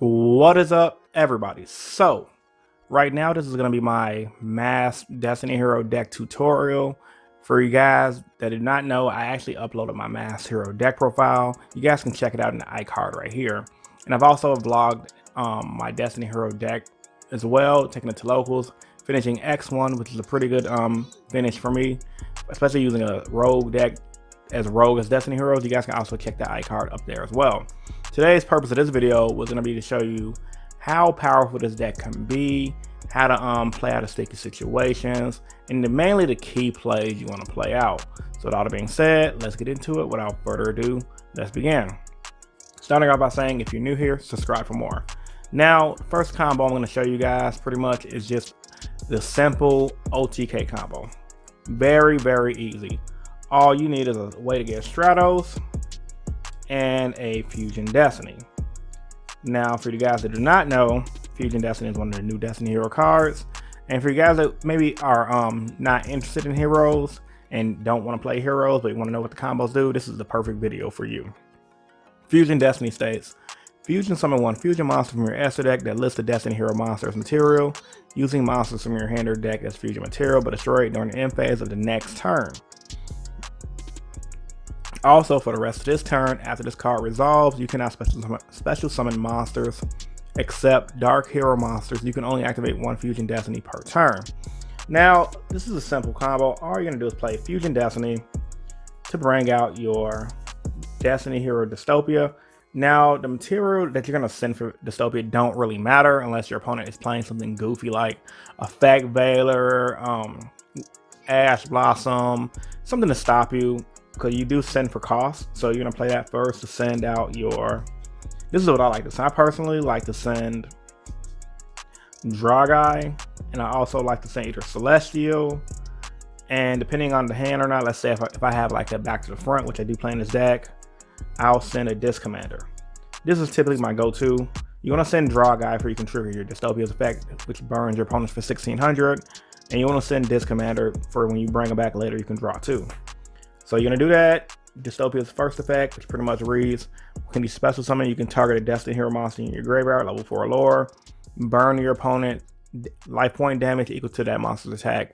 What is up, everybody? So right now this is going to be my mass Destiny Hero deck tutorial. For you guys that did not know, I actually uploaded my mass hero deck profile. You guys can check it out in the iCard right here. And I've also vlogged my Destiny Hero deck as well, taking it to locals, finishing X1, which is a pretty good finish for me, especially using a rogue deck as rogue as Destiny Heroes. You guys can also check the iCard up there as well. Today's purpose of this video was going to be to show you how powerful this deck can be, how to play out of sticky situations, and mainly the key plays you want to play out. So with all that being said, let's get into it. Without further ado, let's begin. Starting off by saying, if you're new here, subscribe for more. Now, first combo I'm going to show you guys pretty much is just the simple OTK combo. Very, very easy. All you need is a way to get Stratos and a Fusion Destiny. Now, for you guys that do not know, Fusion Destiny is one of the new Destiny Hero cards. And for you guys that maybe are not interested in heroes and don't want to play heroes, but you want to know what the combos do, this is the perfect video for you. Fusion Destiny states, Fusion summon one Fusion monster from your Esther deck that lists the Destiny Hero monster as material, using monsters from your hand or deck as Fusion material, but destroy it during the end phase of the next turn. Also, for the rest of this turn, after this card resolves, you cannot special summon monsters except Dark Hero monsters. You can only activate one Fusion Destiny per turn. Now, this is a simple combo. All you're going to do is play Fusion Destiny to bring out your Destiny Hero Dystopia. Now, the material that you're going to send for Dystopia don't really matter unless your opponent is playing something goofy like Effect Veiler, Ash Blossom, something to stop you. Because you do send for cost, so you're gonna play that first to send out your. This is what I like to send. I personally like to send Dragai, and I also like to send either Celestial, and depending on the hand or not, let's say if I have like a back to the front, which I do play in this deck, I'll send a Disc Commander. This is typically my go-to. You want to send Dragai for you can trigger your Dystopia's effect, which burns your opponents for 1600, and you want to send Disc Commander for when you bring them back later, you can draw 2. So you're going to do that. Dystopia's first effect, which pretty much reads, when you special summon, you can target a Destiny Hero monster in your graveyard, level 4 lore, burn your opponent, life point damage equal to that monster's attack.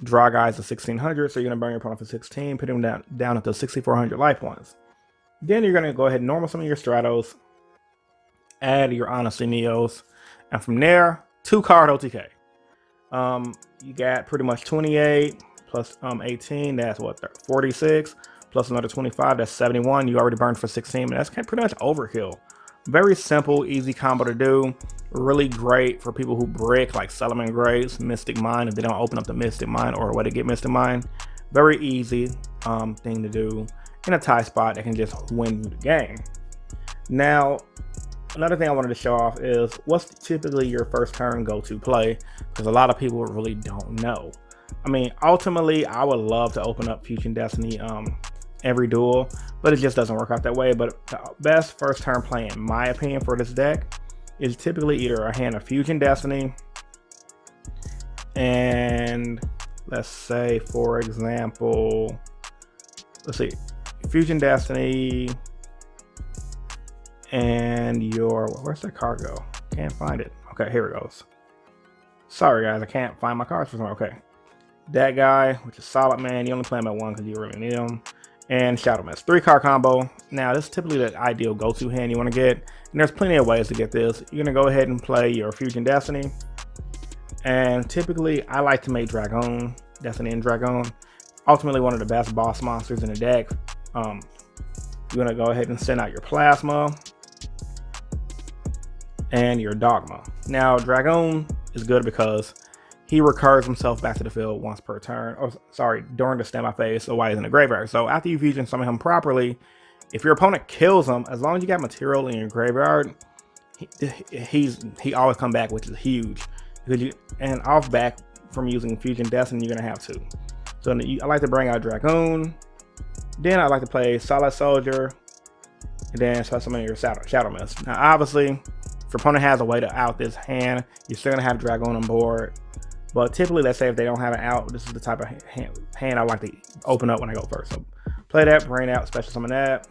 Draw guys to 1600, so you're going to burn your opponent for 16, put him down to 6400 life points. Then you're going to go ahead and normal summon your Stratos, add your Honestly Neos, and from there, 2-card OTK. You got pretty much 28. Plus 18, that's what, 46, plus another 25, that's 71. You already burned for 16, and that's pretty much overkill. Very simple, easy combo to do. Really great for people who brick, like Solomon Graves, Mystic Mine, if they don't open up the Mystic Mine or a way to get Mystic Mine. Very easy thing to do in a tie spot that can just win you the game. Now, another thing I wanted to show off is what's typically your first turn go-to play, because a lot of people really don't know. I mean, ultimately, I would love to open up Fusion Destiny every duel, but it just doesn't work out that way. But the best first turn play, in my opinion, for this deck is typically either a hand of Fusion Destiny and, let's say, for example, let's see, Fusion Destiny and your, where's that card go? Can't find it. Okay, here it goes. Sorry, guys, I can't find my cards for some. Okay. That guy, which is Solid Man, you only play him at 1 because you really need him. And Shadow Mist, 3-card combo. Now, this is typically the ideal go-to hand you want to get. And there's plenty of ways to get this. You're going to go ahead and play your Fusion Destiny. And typically, I like to make Dragon, Destiny and Dragon, ultimately one of the best boss monsters in the deck. You're going to go ahead and send out your Plasma and your Dogma. Now, Dragon is good because he recurs himself back to the field once per turn, or sorry, during the standby phase, so while he's in the graveyard. So after you Fusion summon him properly, if your opponent kills him, as long as you got material in your graveyard, he always come back, which is huge. Because and off back from using Fusion Destiny, you're gonna have 2. So I like to bring out Dragoon. Then I like to play Solid Soldier, and then special summon your Shadow Mist. Now, obviously, if your opponent has a way to out this hand, you're still gonna have Dragoon on board. But typically, let's say if they don't have an out, this is the type of hand I like to open up when I go first. So play that, bring out, special summon that,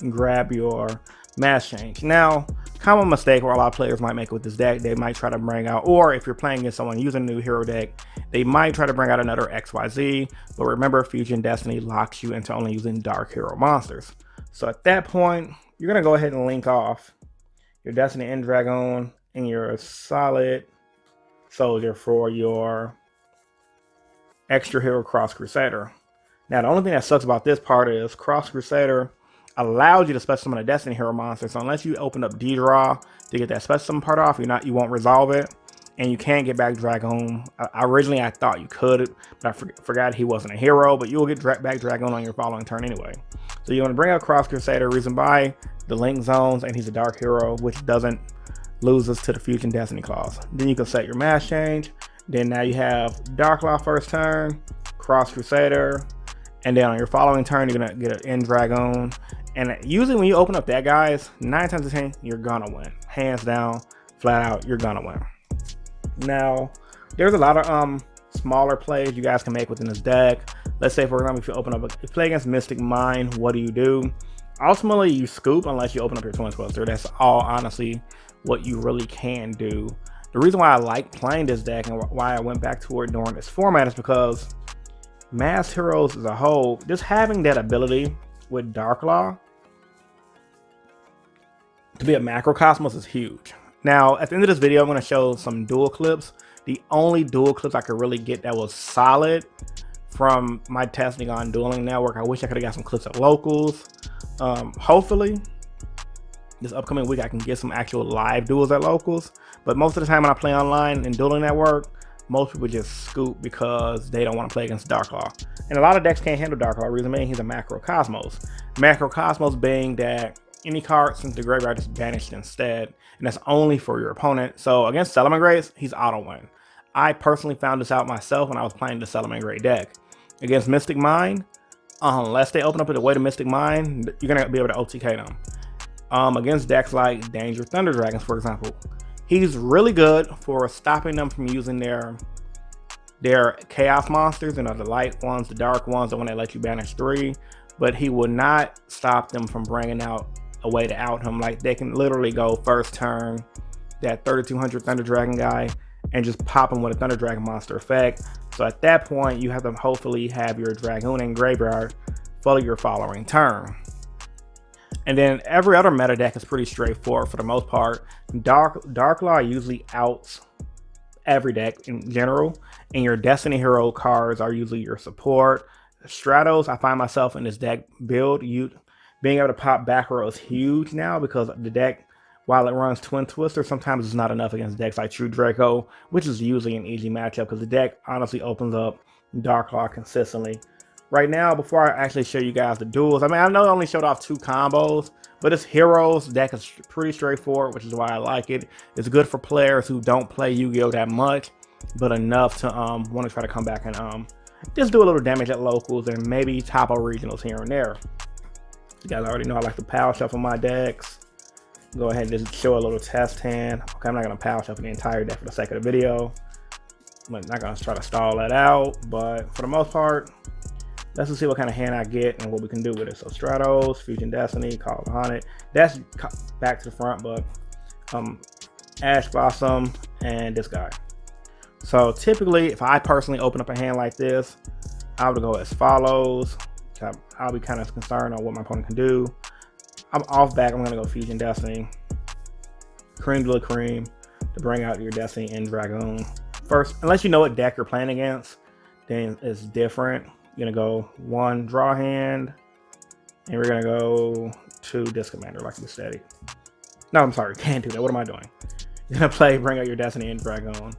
and grab your Mass Change. Now, common mistake where a lot of players might make with this deck. They might try to bring out, or if you're playing against someone using a new hero deck, they might try to bring out another XYZ, but remember, Fusion Destiny locks you into only using dark hero monsters. So at that point, you're going to go ahead and link off your Destiny End Dragon and your Solid Soldier for your extra hero Cross Crusader. Now, the only thing that sucks about this part is Cross Crusader allows you to special summon a Destiny hero monster. So unless you open up D-Draw to get that special summon part off, you won't resolve it. And you can't get back Dragon. Originally, I thought you could, but I forgot he wasn't a hero. But you'll get back Dragon on your following turn anyway. So you want to bring out Cross Crusader, reason by the link zones, and he's a dark hero, which doesn't lose us to the Fusion Destiny clause. Then you can set your mass change. Then now you have Dark Law first turn, Cross Crusader, and then on your following turn, you're gonna get an End Dragon. And usually when you open up that, guys, 9 times out of 10, you're gonna win. Hands down, flat out, you're gonna win. Now, there's a lot of smaller plays you guys can make within this deck. Let's say, for example, if you play against Mystic Mind, what do? Ultimately, you scoop unless you open up your Twin Twister. That's all, honestly, what you really can do. The reason why I like playing this deck and why I went back to it during this format is because Mass Heroes as a whole, just having that ability with Dark Law to be a Macrocosmos is huge. Now, at the end of this video, I'm going to show some dual clips. The only dual clips I could really get that was solid from my testing on Dueling Network. I wish I could have got some clips at locals. Hopefully, this upcoming week I can get some actual live duels at locals. But most of the time when I play online in Dueling Network, most people just scoop because they don't want to play against Dark Law. And a lot of decks can't handle Dark Law. Reason being, he's a Macrocosmos. Macrocosmos being that any card since the graveyard is banished instead, and that's only for your opponent. So against Salamangreat, he's auto win. I personally found this out myself when I was playing the Salamangreat deck. Against Mystic Mind, unless they open up the way to Mystic Mind, you're gonna be able to OTK them. Against decks like Danger Thunder Dragons, for example, he's really good for stopping them from using their chaos monsters, the light ones, the dark ones, the one that let you banish 3, but he will not stop them from bringing out a way to out him. Like, they can literally go first turn that 3200 Thunder Dragon guy and just pop him with a Thunder Dragon monster effect. So at that point, you have to hopefully have your Dragoon in graveyard for your following turn. And then every other meta deck is pretty straightforward for the most part. Dark Law usually outs every deck in general, and your Destiny hero cards are usually your support. Stratos, I find myself in this deck build, being able to pop back row is huge now, because the deck, while it runs Twin Twister, sometimes it's not enough against decks like True Draco, which is usually an easy matchup because the deck honestly opens up Dark Law consistently. Right now, before I actually show you guys the duels, I mean, I know I only showed off 2 combos, but this Heroes deck is pretty straightforward, which is why I like it. It's good for players who don't play Yu-Gi-Oh that much, but enough to want to try to come back and just do a little damage at locals and maybe topo regionals here and there. You guys already know I like to power shuffle my decks. Go ahead and just show a little test hand. Okay, I'm not going to power shuffle the entire deck for the sake of the video. I'm not going to try to stall that out, but for the most part, let's just see what kind of hand I get and what we can do with it. So Stratos, Fusion Destiny, Call of the Haunted. That's back to the front, but Ash Blossom and this guy. So typically, if I personally open up a hand like this, I would go as follows. I'll be kind of concerned on what my opponent can do. I'm off back. I'm going to go Fusion Destiny, Cream de la Cream, to bring out your Destiny End Dragon. First, unless you know what deck you're playing against, then it's different. You're going to go 1 draw hand, and we're going to go 2 Disc Commander, like we said. No, I'm sorry, can't do that. What am I doing? You're going to bring out your Destiny End Dragon.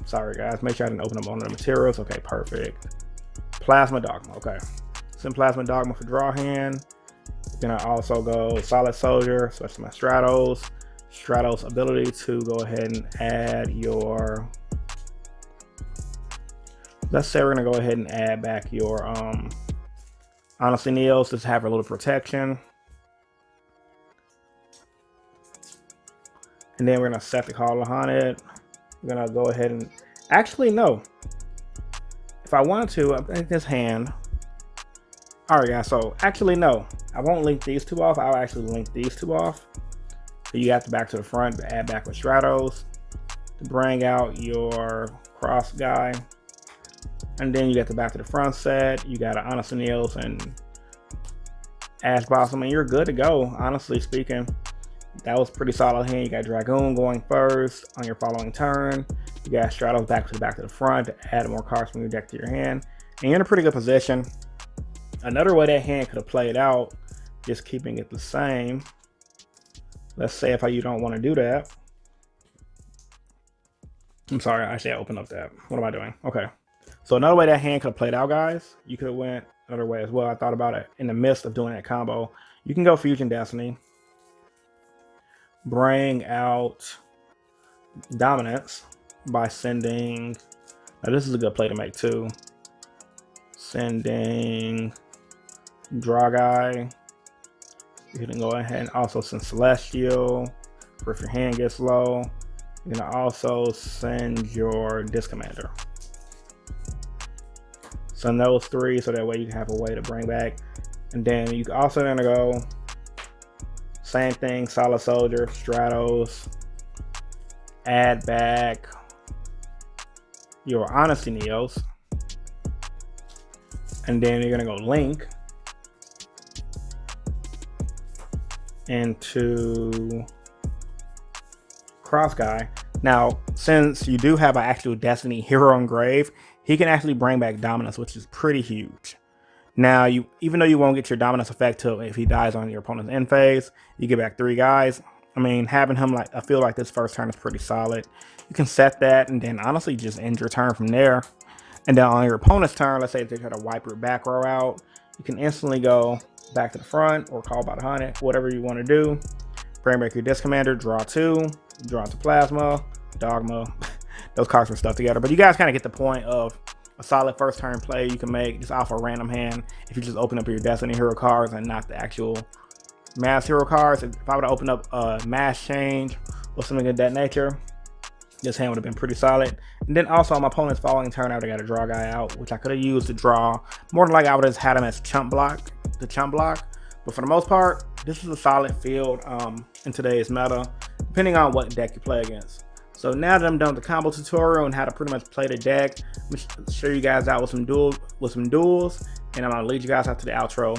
Sorry, guys. Make sure I didn't open up one of the materials. Okay, perfect. Plasma Dogma. Okay. Send Plasma Dogma for draw hand. Then I also go Solid Soldier, so that's my Stratos. Stratos ability to go ahead and add your, let's say we're gonna go ahead and add back your honestly Neos, just have a little protection. And then we're gonna set the Call of the Haunted. We're gonna go ahead and actually no. If I wanted to, I think this hand. Alright guys, so actually no. I won't link these 2 off, I'll actually link these 2 off. So you have to back to the front to add back with Stratos to bring out your cross guy. And then you got the back to the front set. You got an Honest Neos and Ash Blossom, and you're good to go. Honestly speaking, that was pretty solid hand. You got Dragoon going first on your following turn. You got Stratos back to the front to add more cards from your deck to your hand, and you're in a pretty good position. Another way that hand could have played out, just keeping it the same. Let's say if you don't want to do that. I'm sorry, actually I opened up that. What am I doing? Okay. So another way that hand could have played out, guys, you could have went another way as well. I thought about it in the midst of doing that combo. You can go Fusion Destiny, bring out Dominance by sending, now this is a good play to make too, sending Draw Guy. You can go ahead and also send Celestial for if your hand gets low. You can also send your Disc Commander. Send those three so that way you can have a way to bring back. And then you can also gonna go same thing, Solid Soldier, Stratos, add back your Honesty Neos, and then you're gonna go Link into Cross Guy. Now, since you do have an actual Destiny hero engraved, he can actually bring back Dominance, which is pretty huge. Now, even though you won't get your Dominance effect till if he dies on your opponent's end phase, you get back 3 guys. I mean, having him like, I feel like this first turn is pretty solid. You can set that and then honestly just end your turn from there. And then on your opponent's turn, let's say if they try to wipe your back row out, you can instantly go back to the front or call about 100, whatever you want to do. Bring back your Disc Commander, draw 2, draw into Plasma, Dogma. Those cards were stuck together, but you guys kind of get the point of a solid first turn play you can make just off a random hand if you just open up your Destiny hero cards and not the actual mass hero cards. If I would have opened up a mass change or something of that nature, this hand would have been pretty solid. And then also on my opponent's following turn, I would have got a Draw Guy out, which I could have used to draw. More than likely I would have just had him as chump block, but for the most part, this is a solid field in today's meta, depending on what deck you play against. So now that I'm done with the combo tutorial and how to pretty much play the deck, I'm gonna show you guys out with some duels, and I'm gonna lead you guys out to the outro.